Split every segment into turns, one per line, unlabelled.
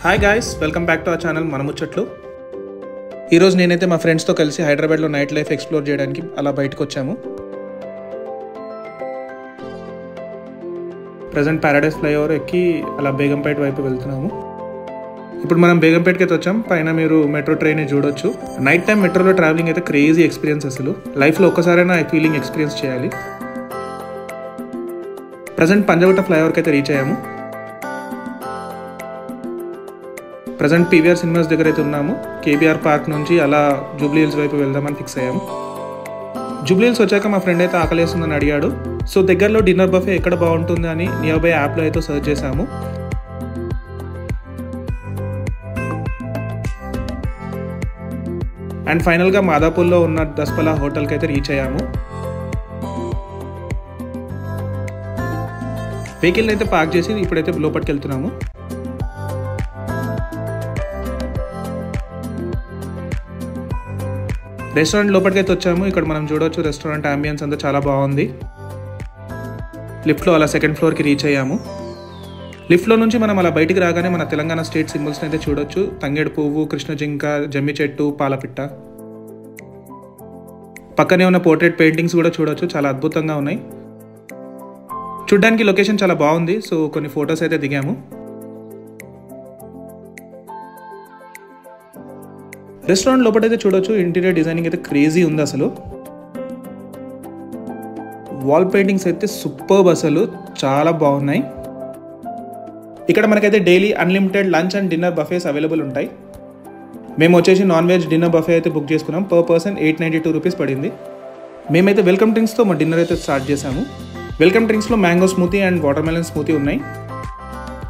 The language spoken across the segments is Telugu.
Hi guys, welcome back to our channel మన ముచ్చట్లు. ఈరోజు నేనైతే మా ఫ్రెండ్స్తో కలిసి హైదరాబాద్లో నైట్ లైఫ్ ఎక్స్ప్లోర్ చేయడానికి అలా బయటకు వచ్చాము. ప్రజెంట్ ప్యారడైస్ ఫ్లైఓవర్ ఎక్కి అలా బేగంపేట వైపు వెళ్తున్నాము. ఇప్పుడు మనం బేగంపేటకి అయితే వచ్చాం. పైన మీరు మెట్రో ట్రైన్ చూడొచ్చు. నైట్ టైం మెట్రోలో ట్రావెలింగ్ అయితే క్రేజీ ఎక్స్పీరియన్స్. అసలు లైఫ్లో ఒక్కసారైనా ఈ ఫీలింగ్ ఎక్స్పీరియన్స్ చేయాలి. ప్రజెంట్ పంజగుట్ట ఫ్లైఓవర్కి అయితే రీచ్ అయ్యాము. ప్రజెంట్ పీవీఆర్ సినిమాస్ దగ్గర అయితే ఉన్నాము. కేబీఆర్ పార్క్ నుంచి అలా జూబ్లీ హిల్స్ వైపు వెళ్దామని ఫిక్స్ అయ్యాము. జూబ్లీ హిల్స్ వచ్చాక మా ఫ్రెండ్ అయితే ఆకలేస్తుందని అడిగాడు. సో దగ్గరలో డిన్నర్ బఫే ఎక్కడ బాగుంటుంది అని నియర్ బై యాప్లో అయితే సర్చ్ చేశాము. అండ్ ఫైనల్గా మాదాపూర్లో ఉన్న దస్పలా హోటల్కి అయితే రీచ్ అయ్యాము. వెహికల్ని అయితే పార్క్ చేసి ఇప్పుడైతే లోపలికి వెళ్తున్నాము. రెస్టారెంట్ లోపలికి అయితే వచ్చాము. ఇక్కడ మనం చూడవచ్చు రెస్టారెంట్ అంబియన్స్ అంతా చాలా బాగుంది. లిఫ్ట్లో అలా సెకండ్ ఫ్లోర్కి రీచ్ అయ్యాము. లిఫ్ట్లో నుంచి మనం అలా బయటికి రాగానే మన తెలంగాణ స్టేట్ సింబల్స్ని అయితే చూడొచ్చు. తంగేడు పువ్వు, కృష్ణ జింక, జమ్మి చెట్టు, పాలపిట్ట. పక్కనే ఉన్న పోర్ట్రేట్ పెయింటింగ్స్ కూడా చూడొచ్చు. చాలా అద్భుతంగా ఉన్నాయి. చూడ్డానికి లొకేషన్ చాలా బాగుంది. సో కొన్ని ఫొటోస్ అయితే దిగాము. రెస్టారెంట్ లోపలైతే చూడొచ్చు. ఇంటీరియర్ డిజైనింగ్ అయితే క్రేజీ ఉంది. అసలు వాల్ పెయింటింగ్స్ అయితే సూపర్బ్. అసలు చాలా బాగున్నాయి. ఇక్కడ మనకైతే daily unlimited lunch and dinner buffets available ఉంటాయి. మేము వచ్చేసి నాన్ వెజ్ డిన్నర్ బఫే అయితే బుక్ చేసుకున్నాం. పర్ పర్సన్ 892 రూపీస్ పడింది. మేమైతే వెల్కమ్ డ్రింక్స్తో మా డిన్నర్ అయితే స్టార్ట్ చేసాము. వెల్కమ్ డ్రింక్స్లో mango smoothie and watermelon smoothie ఉన్నాయి.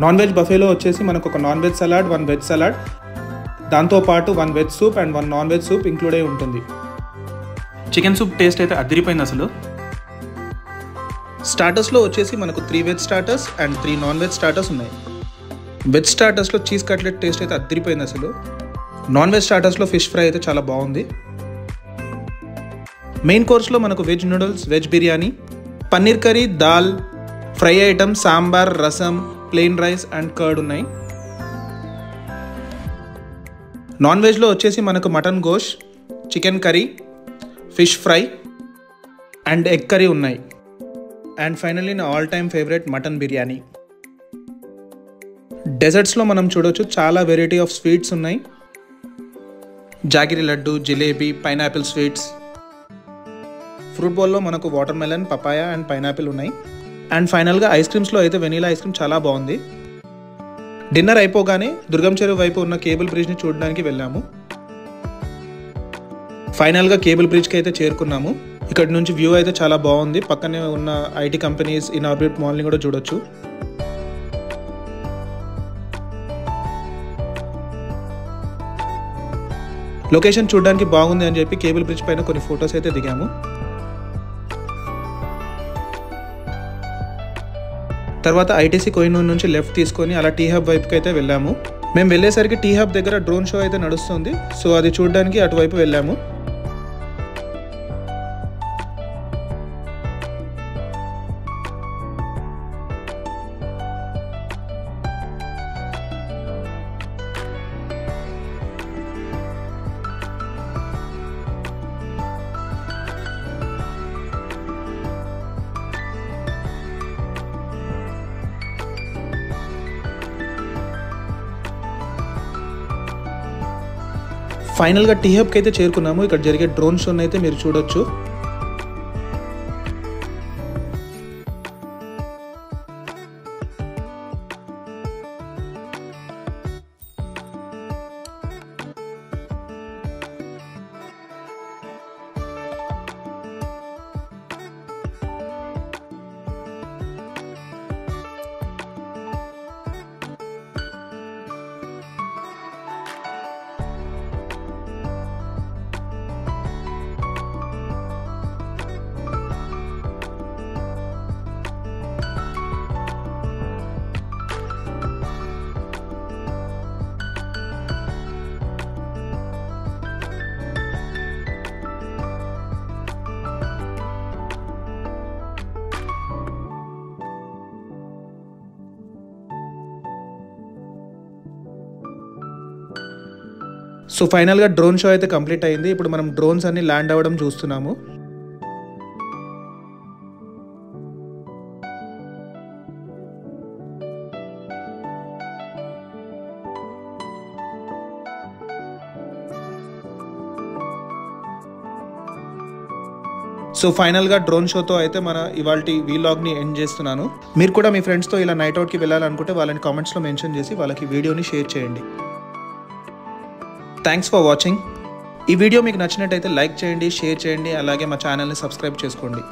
నాన్ వెజ్ బఫేలో వచ్చేసి మనకు ఒక non veg salad, 1 veg salad, దాంతోపాటు 1 veg soup and 1 non veg soup include అయి ఉంటుంది. చికెన్ సూప్ టేస్ట్ అయితే అదిరిపోయింది. అసలు స్టార్టర్స్లో వచ్చేసి మనకు 3 veg starters and 3 non veg starters ఉన్నాయి. వెజ్ స్టార్టర్స్లో చీజ్ కట్లెట్ టేస్ట్ అయితే అదిరిపోయింది. అసలు నాన్ వెజ్ స్టార్టర్స్లో ఫిష్ ఫ్రై అయితే చాలా బాగుంది. మెయిన్ కోర్స్లో మనకు veg noodles, veg biryani, paneer curry, దాల్, ఫ్రై ఐటమ్, సాంబార్, రసం, ప్లెయిన్ రైస్ అండ్ కర్డ్ ఉన్నాయి. నాన్ వెజ్లో వచ్చేసి మనకు మటన్ గోష్, chicken curry, fish fry and egg curry ఉన్నాయి. అండ్ ఫైనల్లీ నా all time favourite mutton biryani. డెజర్ట్స్లో మనం చూడవచ్చు చాలా వెరైటీ ఆఫ్ స్వీట్స్ ఉన్నాయి. జాగిరి లడ్డు, జిలేబీ, పైనాపిల్ స్వీట్స్. ఫ్రూట్ బౌల్లో మనకు watermelon, papaya and pineapple ఉన్నాయి. అండ్ ఫైనల్గా ఐస్ క్రీమ్స్లో అయితే వెనీలా ఐస్ క్రీమ్ చాలా బాగుంది. డిన్నర్ అయిపోగానే దుర్గం చెరువు వైపు ఉన్న కేబుల్ బ్రిడ్జ్ని చూడడానికి వెళ్ళాము. ఫైనల్గా కేబుల్ బ్రిడ్జ్కి అయితే చేరుకున్నాము. ఇక్కడ నుంచి వ్యూ అయితే చాలా బాగుంది. పక్కనే ఉన్న ఐటీ కంపెనీస్, ఇన్ఆర్బిట్ మాల్ని కూడా చూడొచ్చు. లొకేషన్ చూడడానికి బాగుంది అని చెప్పి కేబుల్ బ్రిడ్జ్ పైన కొన్ని ఫొటోస్ అయితే దిగాము. తర్వాత ఐటీసీ కోహినూర్ నుంచి లెఫ్ట్ తీసుకొని అలా టీ హబ్ వైపుకి అయితే వెళ్ళాము. మేము వెళ్ళేసరికి టీ హబ్ దగ్గర డ్రోన్ షో అయితే నడుస్తుంది. సో అది చూడడానికి అటువైపు వెళ్ళాము. ఫైనల్గా టీ హబ్కి అయితే చేరుకున్నాము. ఇక్కడ జరిగే డ్రోన్ షోని అయితే మీరు చూడొచ్చు. సో ఫైనల్గా డ్రోన్ షో అయితే కంప్లీట్ అయింది. ఇప్పుడు మనం డ్రోన్స్ అన్ని ల్యాండ్ అవ్వడం చూస్తున్నాము. సో ఫైనల్గా డ్రోన్ షోతో అయితే మన ఇవాల్టి వీలాగ్ని ఎండ్ చేస్తున్నాను. మీరు కూడా మీ ఫ్రెండ్స్తో ఇలా నైట్ అవుట్కి వెళ్ళాలనుకుంటే వాళ్ళని కామెంట్స్లో మెన్షన్ చేసి వాళ్ళకి వీడియోని షేర్ చేయండి. Thanks for watching. ఈ వీడియో మీకు నచ్చినట్టయితే లైక్ చేయండి, షేర్ చేయండి, అలాగే మా ఛానల్ని సబ్స్క్రైబ్ చేసుకోండి.